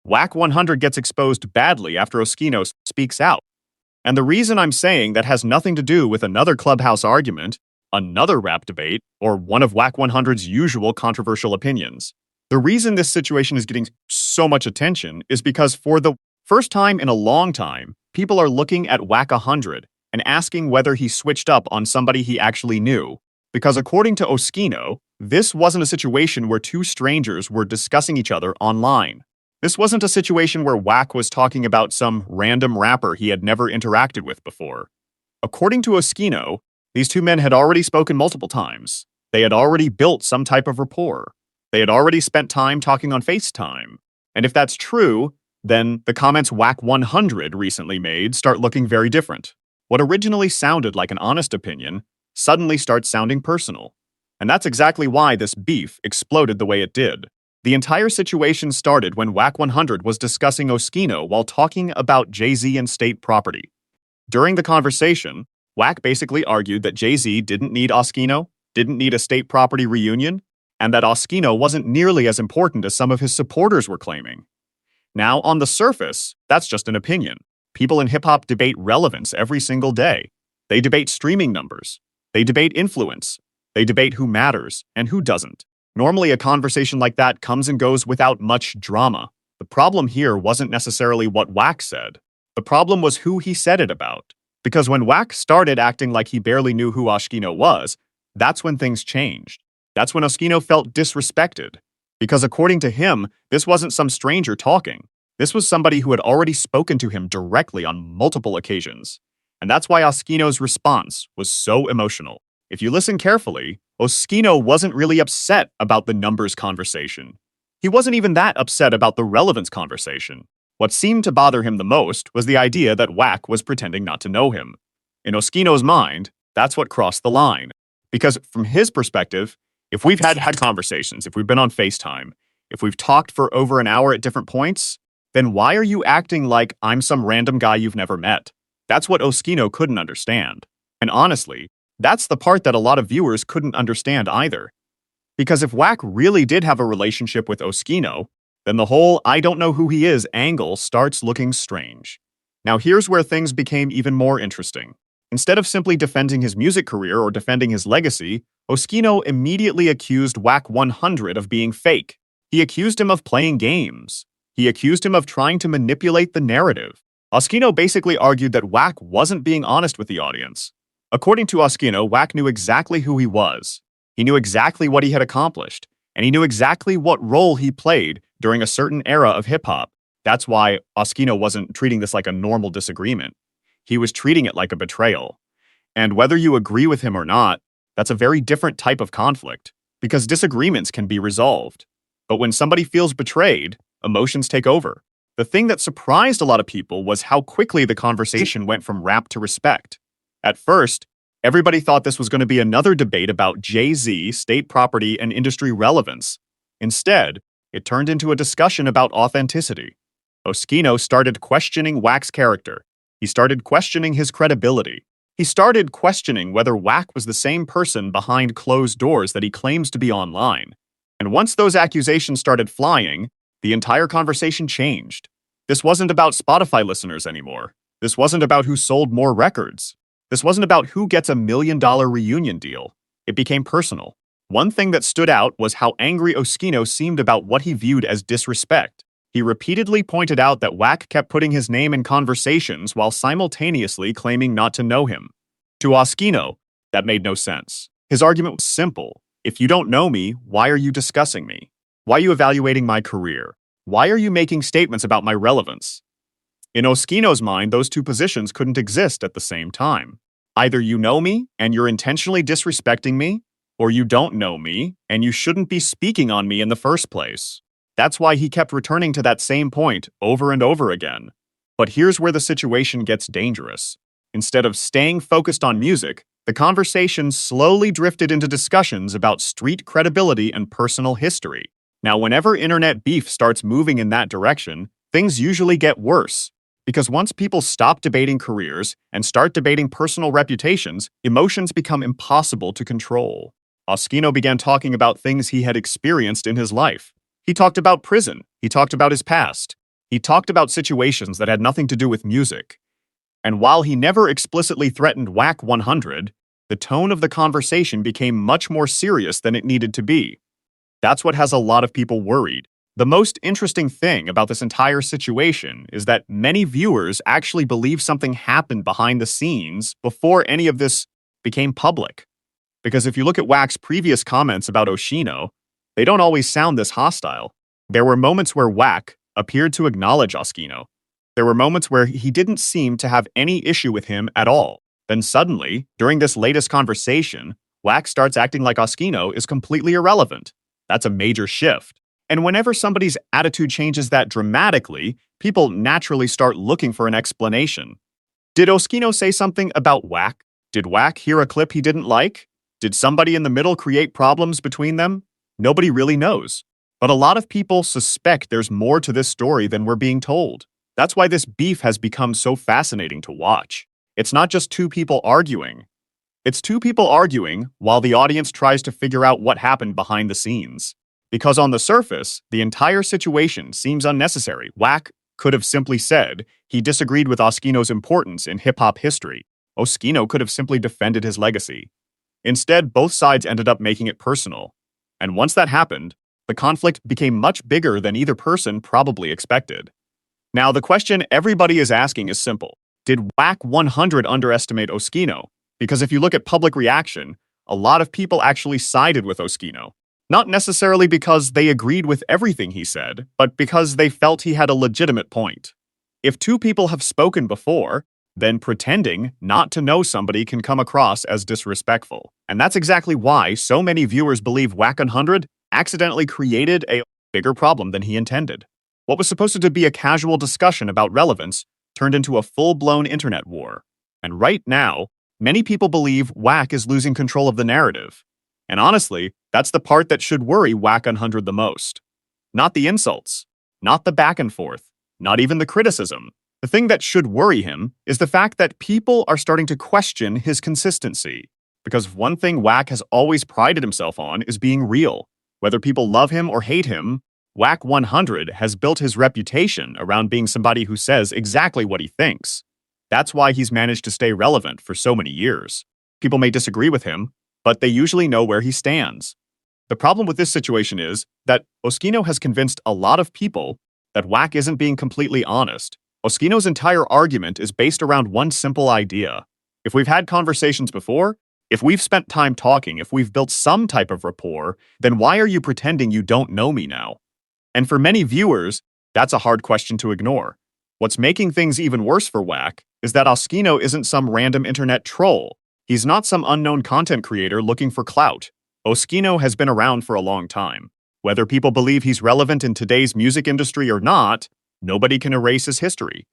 Wack 100 gets exposed badly after Oschino speaks out. And the reason I'm saying that has nothing to do with another Clubhouse argument, another rap debate, or one of Wack 100's usual controversial opinions. The reason this situation is getting so much attention is because for the first time in a long time, people are looking at Wack 100 and asking whether he switched up on somebody he actually knew. Because according to Oschino, this wasn't a situation where two strangers were discussing each other online. This wasn't a situation where Wack was talking about some random rapper he had never interacted with before. According to Oschino, these two men had already spoken multiple times. They had already built some type of rapport. They had already spent time talking on FaceTime. And if that's true, then the comments Wack 100 recently made start looking very different. What originally sounded like an honest opinion suddenly starts sounding personal. And that's exactly why this beef exploded the way it did. The entire situation started when Wack 100 was discussing Oschino while talking about Jay-Z and state property. During the conversation, Wack basically argued that Jay-Z didn't need Oschino, didn't need a state property reunion, and that Oschino wasn't nearly as important as some of his supporters were claiming. Now, on the surface, that's just an opinion. People in hip-hop debate relevance every single day. They debate streaming numbers. They debate influence. They debate who matters and who doesn't. Normally, a conversation like that comes and goes without much drama. The problem here wasn't necessarily what Wack said. The problem was who he said it about. Because when Wack started acting like he barely knew who Oschino was, that's when things changed. That's when Oschino felt disrespected. Because according to him, this wasn't some stranger talking. This was somebody who had already spoken to him directly on multiple occasions. And that's why Oschino's response was so emotional. If you listen carefully, Oschino wasn't really upset about the numbers conversation. He wasn't even that upset about the relevance conversation. What seemed to bother him the most was the idea that Wack was pretending not to know him. In Oschino's mind, that's what crossed the line. Because from his perspective, if we've had conversations, if we've been on FaceTime, if we've talked for over an hour at different points, then why are you acting like I'm some random guy you've never met? That's what Oschino couldn't understand. And honestly, that's the part that a lot of viewers couldn't understand either. Because if Wack really did have a relationship with Oschino, then the whole I don't know who he is angle starts looking strange. Now here's where things became even more interesting. Instead of simply defending his music career or defending his legacy, Oschino immediately accused Wack 100 of being fake. He accused him of playing games. He accused him of trying to manipulate the narrative. Oschino basically argued that Wack wasn't being honest with the audience. According to Oschino, Wack knew exactly who he was. He knew exactly what he had accomplished, and he knew exactly what role he played during a certain era of hip-hop. That's why Oschino wasn't treating this like a normal disagreement. He was treating it like a betrayal. And whether you agree with him or not, that's a very different type of conflict, because disagreements can be resolved. But when somebody feels betrayed, emotions take over. The thing that surprised a lot of people was how quickly the conversation went from rap to respect. At first, everybody thought this was going to be another debate about Jay-Z, state property, and industry relevance. Instead, it turned into a discussion about authenticity. Oschino started questioning Wack's character. He started questioning his credibility. He started questioning whether Wack was the same person behind closed doors that he claims to be online. And once those accusations started flying, the entire conversation changed. This wasn't about Spotify listeners anymore. This wasn't about who sold more records. This wasn't about who gets $1 million reunion deal. It became personal. One thing that stood out was how angry Oschino seemed about what he viewed as disrespect. He repeatedly pointed out that Wack kept putting his name in conversations while simultaneously claiming not to know him. To Oschino, that made no sense. His argument was simple. If you don't know me, why are you discussing me? Why are you evaluating my career? Why are you making statements about my relevance? In Oschino's mind, those two positions couldn't exist at the same time. Either you know me and you're intentionally disrespecting me, or you don't know me and you shouldn't be speaking on me in the first place. That's why he kept returning to that same point over and over again. But here's where the situation gets dangerous. Instead of staying focused on music, the conversation slowly drifted into discussions about street credibility and personal history. Now, whenever internet beef starts moving in that direction, things usually get worse. Because once people stop debating careers and start debating personal reputations, emotions become impossible to control. Oschino began talking about things he had experienced in his life. He talked about prison. He talked about his past. He talked about situations that had nothing to do with music. And while he never explicitly threatened Wack 100, the tone of the conversation became much more serious than it needed to be. That's what has a lot of people worried. The most interesting thing about this entire situation is that many viewers actually believe something happened behind the scenes before any of this became public. Because if you look at Wack's previous comments about Oschino, they don't always sound this hostile. There were moments where Wack appeared to acknowledge Oschino. There were moments where he didn't seem to have any issue with him at all. Then suddenly, during this latest conversation, Wack starts acting like Oschino is completely irrelevant. That's a major shift. And whenever somebody's attitude changes that dramatically, people naturally start looking for an explanation. Did Oschino say something about Wack? Did Wack hear a clip he didn't like? Did somebody in the middle create problems between them? Nobody really knows. But a lot of people suspect there's more to this story than we're being told. That's why this beef has become so fascinating to watch. It's not just two people arguing. It's two people arguing while the audience tries to figure out what happened behind the scenes. Because on the surface, the entire situation seems unnecessary. Wack could have simply said he disagreed with Oschino's importance in hip-hop history. Oschino could have simply defended his legacy. Instead, both sides ended up making it personal. And once that happened, the conflict became much bigger than either person probably expected. Now, the question everybody is asking is simple. Did Wack 100 underestimate Oschino? Because if you look at public reaction, a lot of people actually sided with Oschino. Not necessarily because they agreed with everything he said, but because they felt he had a legitimate point. If two people have spoken before, then pretending not to know somebody can come across as disrespectful. And that's exactly why so many viewers believe Wack 100 accidentally created a bigger problem than he intended. What was supposed to be a casual discussion about relevance turned into a full-blown internet war. And right now, many people believe Wack is losing control of the narrative. And honestly, that's the part that should worry Wack 100 the most. Not the insults, not the back and forth, not even the criticism. The thing that should worry him is the fact that people are starting to question his consistency. Because one thing Wack has always prided himself on is being real. Whether people love him or hate him, Wack 100 has built his reputation around being somebody who says exactly what he thinks. That's why he's managed to stay relevant for so many years. People may disagree with him, but they usually know where he stands. The problem with this situation is that Oschino has convinced a lot of people that Wack isn't being completely honest. Oschino's entire argument is based around one simple idea. If we've had conversations before, if we've spent time talking, if we've built some type of rapport, then why are you pretending you don't know me now? And for many viewers, that's a hard question to ignore. What's making things even worse for Wack is that Oschino isn't some random internet troll. He's not some unknown content creator looking for clout. Oschino has been around for a long time. Whether people believe he's relevant in today's music industry or not, nobody can erase his history.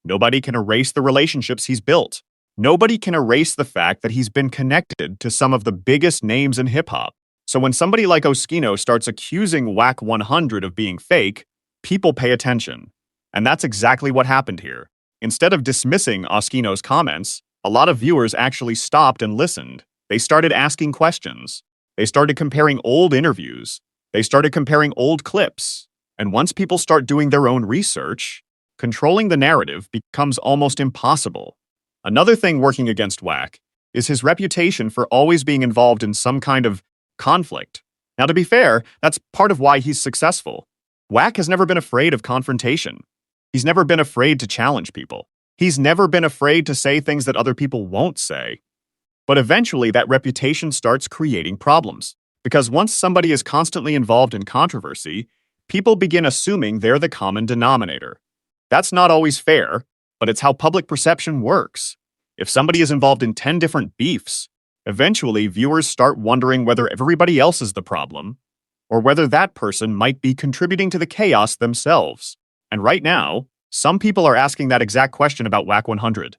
Nobody can erase the relationships he's built. Nobody can erase the fact that he's been connected to some of the biggest names in hip-hop. So when somebody like Oschino starts accusing Wack 100 of being fake, people pay attention. And that's exactly what happened here. Instead of dismissing Oschino's comments, a lot of viewers actually stopped and listened. They started asking questions. They started comparing old interviews. They started comparing old clips. And once people start doing their own research, controlling the narrative becomes almost impossible. Another thing working against Wack is his reputation for always being involved in some kind of conflict. Now, to be fair, that's part of why he's successful. Wack has never been afraid of confrontation. He's never been afraid to challenge people. He's never been afraid to say things that other people won't say. But eventually, that reputation starts creating problems. Because once somebody is constantly involved in controversy, people begin assuming they're the common denominator. That's not always fair, but it's how public perception works. If somebody is involved in 10 different beefs, eventually viewers start wondering whether everybody else is the problem, or whether that person might be contributing to the chaos themselves. And right now, some people are asking that exact question about Wack 100.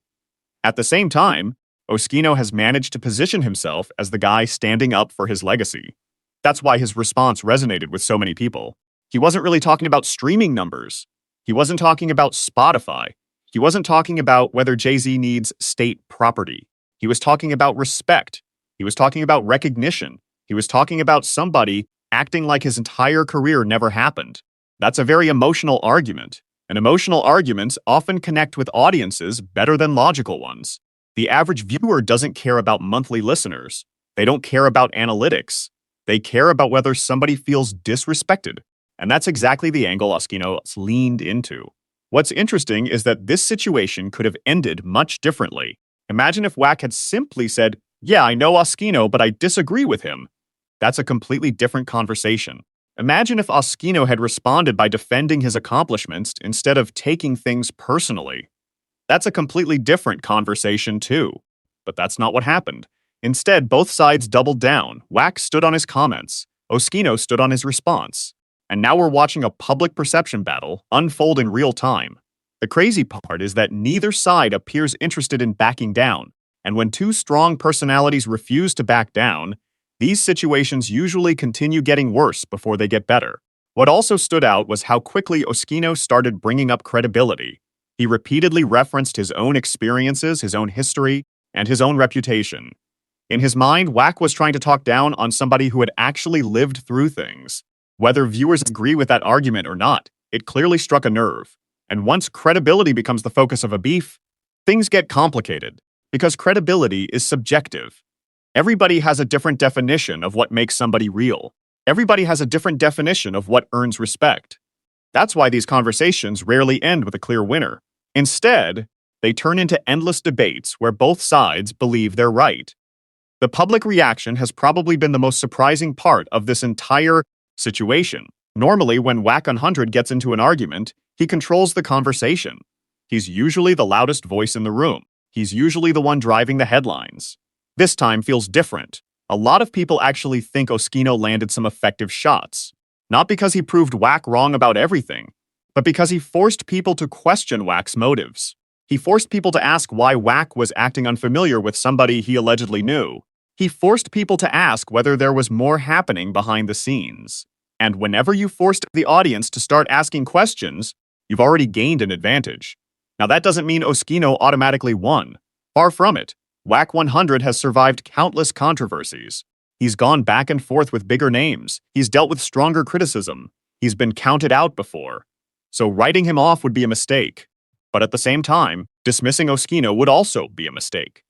At the same time, Oschino has managed to position himself as the guy standing up for his legacy. That's why his response resonated with so many people. He wasn't really talking about streaming numbers. He wasn't talking about Spotify. He wasn't talking about whether Jay-Z needs state property. He was talking about respect. He was talking about recognition. He was talking about somebody acting like his entire career never happened. That's a very emotional argument. And emotional arguments often connect with audiences better than logical ones. The average viewer doesn't care about monthly listeners. They don't care about analytics. They care about whether somebody feels disrespected. And that's exactly the angle Oschino's leaned into. What's interesting is that this situation could have ended much differently. Imagine if Wack had simply said, "Yeah, I know Oschino, but I disagree with him." That's a completely different conversation. Imagine if Oschino had responded by defending his accomplishments instead of taking things personally. That's a completely different conversation, too. But that's not what happened. Instead, both sides doubled down. Wack stood on his comments. Oschino stood on his response. And now we're watching a public perception battle unfold in real time. The crazy part is that neither side appears interested in backing down. And when two strong personalities refuse to back down, these situations usually continue getting worse before they get better. What also stood out was how quickly Oschino started bringing up credibility. He repeatedly referenced his own experiences, his own history, and his own reputation. In his mind, Wack was trying to talk down on somebody who had actually lived through things. Whether viewers agree with that argument or not, it clearly struck a nerve. And once credibility becomes the focus of a beef, things get complicated, because credibility is subjective. Everybody has a different definition of what makes somebody real. Everybody has a different definition of what earns respect. That's why these conversations rarely end with a clear winner. Instead, they turn into endless debates where both sides believe they're right. The public reaction has probably been the most surprising part of this entire situation. Normally, when Wack 100 gets into an argument, he controls the conversation. He's usually the loudest voice in the room. He's usually the one driving the headlines. This time feels different. A lot of people actually think Oschino landed some effective shots. Not because he proved Wack wrong about everything, but because he forced people to question Wack's motives. He forced people to ask why Wack was acting unfamiliar with somebody he allegedly knew. He forced people to ask whether there was more happening behind the scenes. And whenever you forced the audience to start asking questions, you've already gained an advantage. Now that doesn't mean Oschino automatically won. Far from it. Wack 100 has survived countless controversies. He's gone back and forth with bigger names. He's dealt with stronger criticism. He's been counted out before. So writing him off would be a mistake. But at the same time, dismissing Oschino would also be a mistake.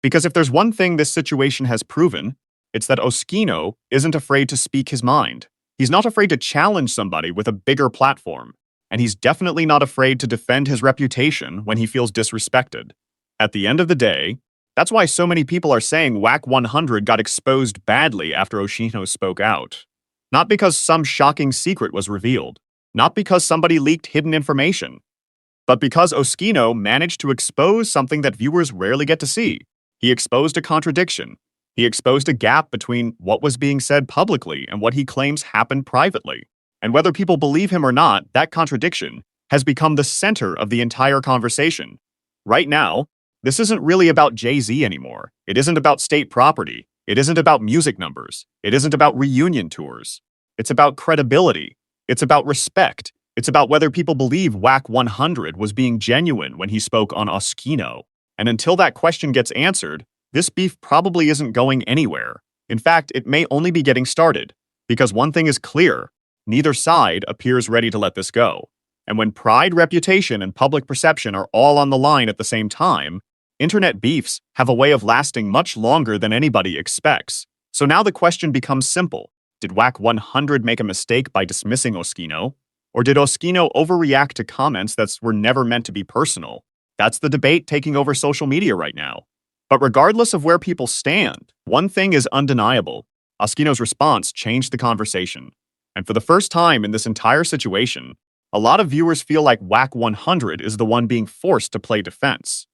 Because if there's one thing this situation has proven, it's that Oschino isn't afraid to speak his mind. He's not afraid to challenge somebody with a bigger platform. And he's definitely not afraid to defend his reputation when he feels disrespected. At the end of the day, that's why so many people are saying Wack 100 got exposed badly after Oschino spoke out. Not because some shocking secret was revealed. Not because somebody leaked hidden information. But because Oschino managed to expose something that viewers rarely get to see. He exposed a contradiction. He exposed a gap between what was being said publicly and what he claims happened privately. And whether people believe him or not, that contradiction has become the center of the entire conversation. Right now, this isn't really about Jay-Z anymore. It isn't about state property. It isn't about music numbers. It isn't about reunion tours. It's about credibility. It's about respect. It's about whether people believe Wack 100 was being genuine when he spoke on Oschino. And until that question gets answered, this beef probably isn't going anywhere. In fact, it may only be getting started. Because one thing is clear, neither side appears ready to let this go. And when pride, reputation, and public perception are all on the line at the same time, internet beefs have a way of lasting much longer than anybody expects. So now the question becomes simple. Did Wack 100 make a mistake by dismissing Oschino? Or did Oschino overreact to comments that were never meant to be personal? That's the debate taking over social media right now. But regardless of where people stand, one thing is undeniable. Oschino's response changed the conversation. And for the first time in this entire situation, a lot of viewers feel like Wack 100 is the one being forced to play defense.